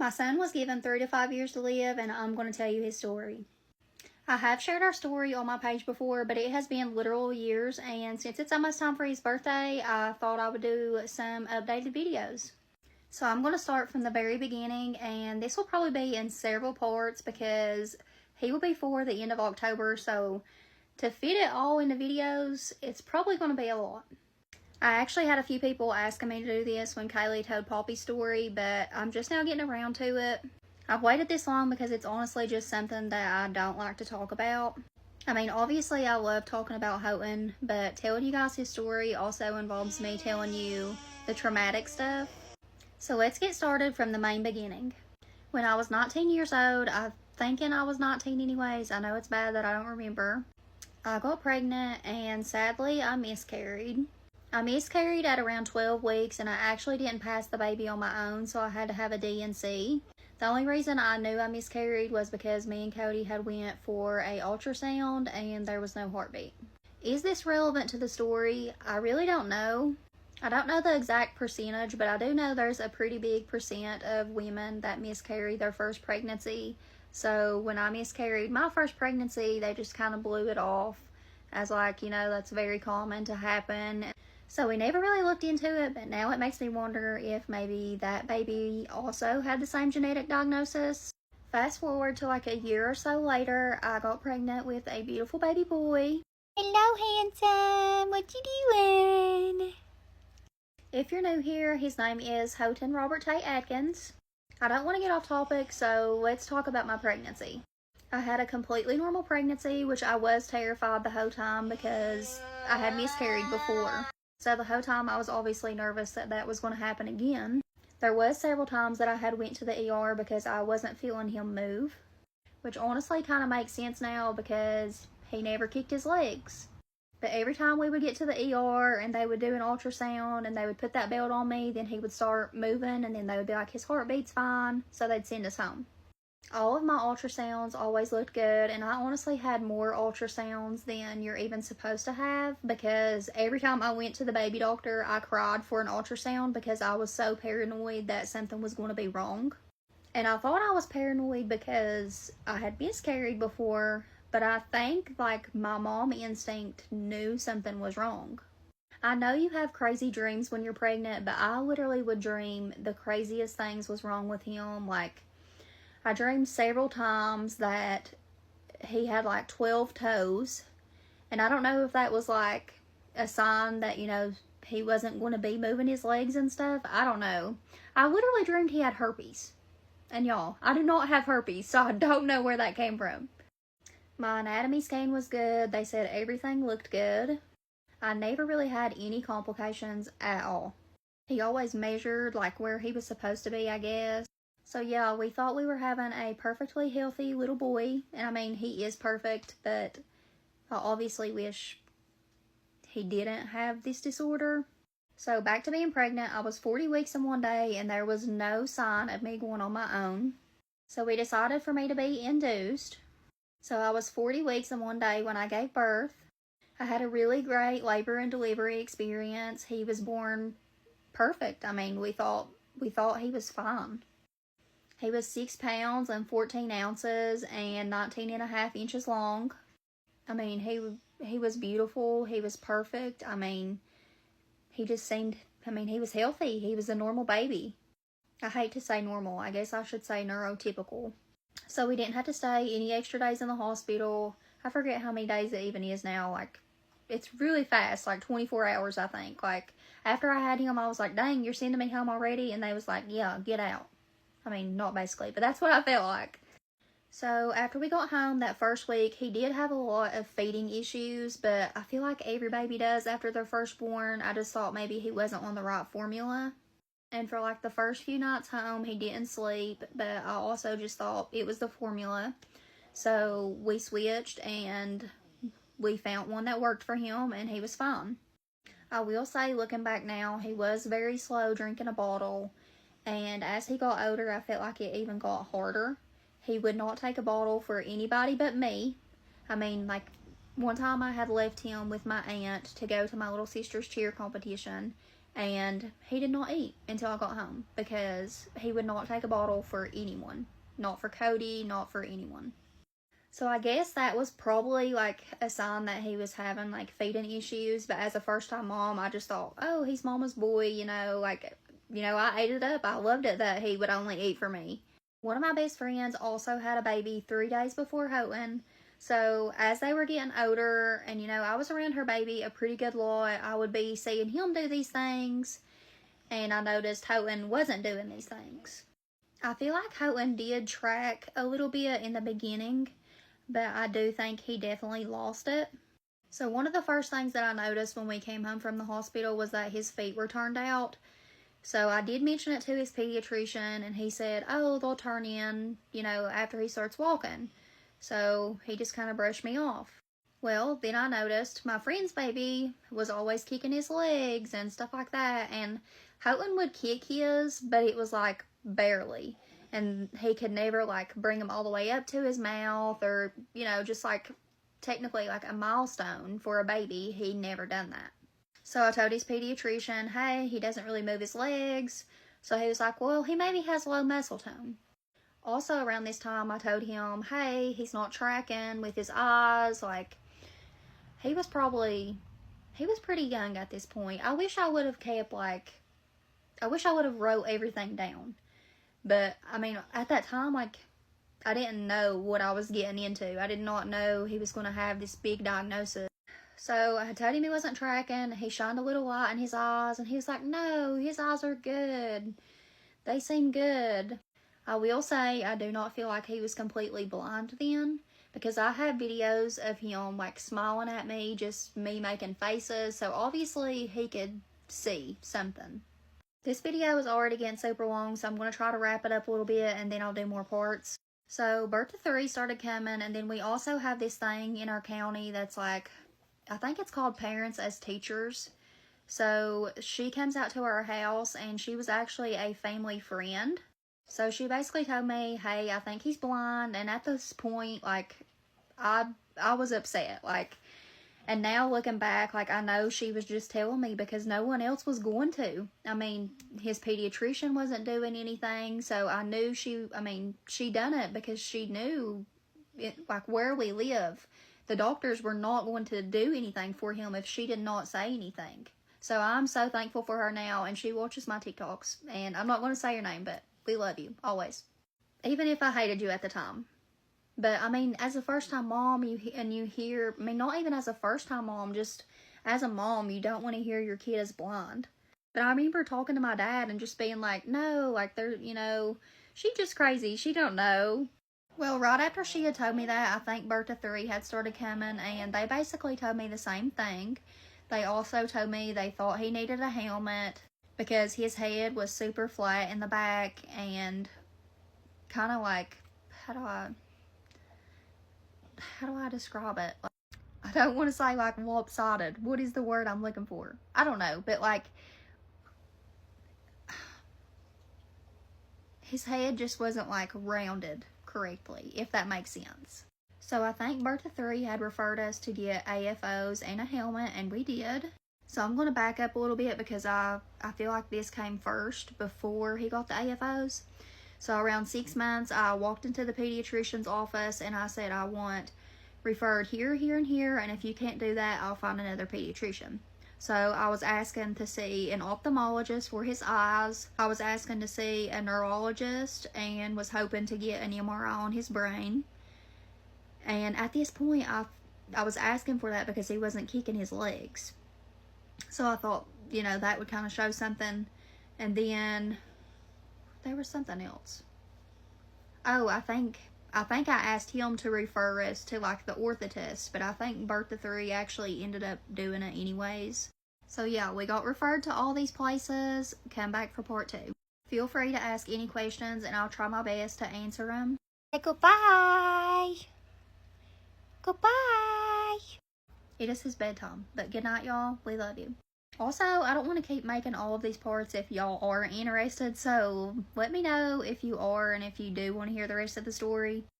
My son was given 3 to 5 years to live, and I'm going to tell you his story. I have shared our story on my page before, but it has been literal years, and since it's almost time for his birthday, I thought I would do some updated videos. So I'm going to start from the very beginning, and this will probably be in several parts because he will be 4 the end of October, so to fit it all into videos, it's probably going to be a lot. I actually had a few people asking me to do this when Kaylee told Poppy's story, but I'm just now getting around to it. I've waited this long because it's honestly just something that I don't like to talk about. I mean, obviously I love talking about Holtyn, but telling you guys his story also involves me telling you the traumatic stuff. So let's get started from the main beginning. When I was 19 years old, I'm thinking I was 19 anyways. I know it's bad that I don't remember. I got pregnant and sadly I miscarried. I miscarried at around 12 weeks and I actually didn't pass the baby on my own, so I had to have a D&C. The only reason I knew I miscarried was because me and Cody had went for a ultrasound and there was no heartbeat. Is this relevant to the story? I really don't know. I don't know the exact percentage, but I do know there's a pretty big percent of women that miscarry their first pregnancy. So when I miscarried my first pregnancy, they just kind of blew it off as like, you know, that's very common to happen. So we never really looked into it, but now it makes me wonder if maybe that baby also had the same genetic diagnosis. Fast forward to like a year or so later, I got pregnant with a beautiful baby boy. Hello, handsome. What you doing? If you're new here, his name is Holtyn Robert Tate Atkins. I don't want to get off topic, so let's talk about my pregnancy. I had a completely normal pregnancy, which I was terrified the whole time because I had miscarried before. So the whole time I was obviously nervous that that was going to happen again. There was several times that I had went to the ER because I wasn't feeling him move, which honestly kind of makes sense now because he never kicked his legs. But every time we would get to the ER and they would do an ultrasound and they would put that belt on me, then he would start moving and then they would be like, his heartbeat's fine, so they'd send us home. All of my ultrasounds always looked good, and I honestly had more ultrasounds than you're even supposed to have because every time I went to the baby doctor, I cried for an ultrasound because I was so paranoid that something was going to be wrong. And I thought I was paranoid because I had miscarried before, but I think like my mom instinct knew something was wrong. I know you have crazy dreams when you're pregnant, but I literally would dream the craziest things was wrong with him. Like, I dreamed several times that he had like 12 toes, and I don't know if that was like a sign that, you know, he wasn't going to be moving his legs and stuff. I don't know. I literally dreamed he had herpes. And y'all, I do not have herpes, so I don't know where that came from. My anatomy scan was good. They said everything looked good. I never really had any complications at all. He always measured like where he was supposed to be, I guess. So yeah, we thought we were having a perfectly healthy little boy. And I mean, he is perfect, but I obviously wish he didn't have this disorder. So back to being pregnant, I was 40 weeks in one day and there was no sign of me going on my own. So we decided for me to be induced. So I was 40 weeks in one day when I gave birth. I had a really great labor and delivery experience. He was born perfect. I mean, we thought he was fine. He was 6 pounds and 14 ounces and 19 and a half inches long. I mean, he was beautiful. He was perfect. I mean, he just seemed, he was healthy. He was a normal baby. I hate to say normal. I guess I should say neurotypical. So we didn't have to stay any extra days in the hospital. I forget how many days it even is now. Like, it's really fast, like 24 hours, I think. Like, after I had him, I was like, dang, you're sending me home already? And they was like, yeah, get out. I mean, not basically, but that's what I felt like. So after we got home that first week, he did have a lot of feeding issues, but I feel like every baby does after they're firstborn. I just thought maybe he wasn't on the right formula. And for like the first few nights home, he didn't sleep, but I also just thought it was the formula. So we switched and we found one that worked for him and he was fine. I will say, looking back now, he was very slow drinking a bottle. And as he got older, I felt like it even got harder. He would not take a bottle for anybody but me. I mean, like, one time I had left him with my aunt to go to my little sister's cheer competition. And he did not eat until I got home because he would not take a bottle for anyone. Not for Cody, not for anyone. So I guess that was probably like a sign that he was having like feeding issues. But as a first time mom, I just thought, oh, he's mama's boy, I ate it up. I loved it that he would only eat for me. One of my best friends also had a baby 3 days before Houghton. So as they were getting older and, I was around her baby a pretty good lot, I would be seeing him do these things. And I noticed Houghton wasn't doing these things. I feel like Houghton did track a little bit in the beginning, but I do think he definitely lost it. So one of the first things that I noticed when we came home from the hospital was that his feet were turned out. So I did mention it to his pediatrician, and he said, oh, they'll turn in, after he starts walking. So he just kind of brushed me off. Well, then I noticed my friend's baby was always kicking his legs and stuff like that, and Houghton would kick his, but it was like barely. And he could never like bring him all the way up to his mouth or, just like technically like a milestone for a baby. He never done that. So I told his pediatrician, hey, he doesn't really move his legs. So he was like, well, he maybe has low muscle tone. Also around this time, I told him, hey, he's not tracking with his eyes. Like, he was pretty young at this point. I wish I would have wrote everything down. But, at that time, I didn't know what I was getting into. I did not know he was going to have this big diagnosis. So I told him he wasn't tracking. He shined a little light in his eyes, and he was like, no, his eyes are good. They seem good. I will say I do not feel like he was completely blind then, because I have videos of him smiling at me, just me making faces. So obviously he could see something. This video is already getting super long, so I'm going to try to wrap it up a little bit and then I'll do more parts. So birth to 3 started coming, and then we also have this thing in our county that's I think it's called Parents as Teachers. So she comes out to our house, and she was actually a family friend. So she basically told me, hey, I think he's blind. And at this point, I was upset. And now looking back, I know she was just telling me because no one else was going to. His pediatrician wasn't doing anything. So I knew she done it because she knew where we live. The doctors were not going to do anything for him if she did not say anything. So I'm so thankful for her now, and she watches my TikToks. And I'm not going to say your name, but we love you, always. Even if I hated you at the time. But, as a first-time mom, you hear, not even as a first-time mom, just as a mom, you don't want to hear your kid is blind. But I remember talking to my dad and just being like, no, they're, she's just crazy. She don't know. Well, right after she had told me that, I think birth to 3 had started coming, and they basically told me the same thing. They also told me they thought he needed a helmet because his head was super flat in the back and kind of how do I describe it? I don't want to say lopsided. What is the word I'm looking for? I don't know, but his head just wasn't rounded correctly, if that makes sense. So I think birth to 3 had referred us to get AFOs and a helmet, and we did. So I'm going to back up a little bit because I feel like this came first before he got the AFOs. So around 6 months, I walked into the pediatrician's office and I said, I want referred here, here, and here, and if you can't do that, I'll find another pediatrician. So I was asking to see an ophthalmologist for his eyes. I was asking to see a neurologist and was hoping to get an MRI on his brain. And at this point, I was asking for that because he wasn't kicking his legs. So I thought, that would kind of show something. And then there was something else. Oh, I think I asked him to refer us to the orthotist, but I think birth to 3 actually ended up doing it anyways. So yeah, we got referred to all these places. Come back for part 2. Feel free to ask any questions and I'll try my best to answer them. Say goodbye. Goodbye. It is his bedtime, but good night, y'all. We love you. Also, I don't want to keep making all of these parts if y'all are interested, so let me know if you are and if you do want to hear the rest of the story.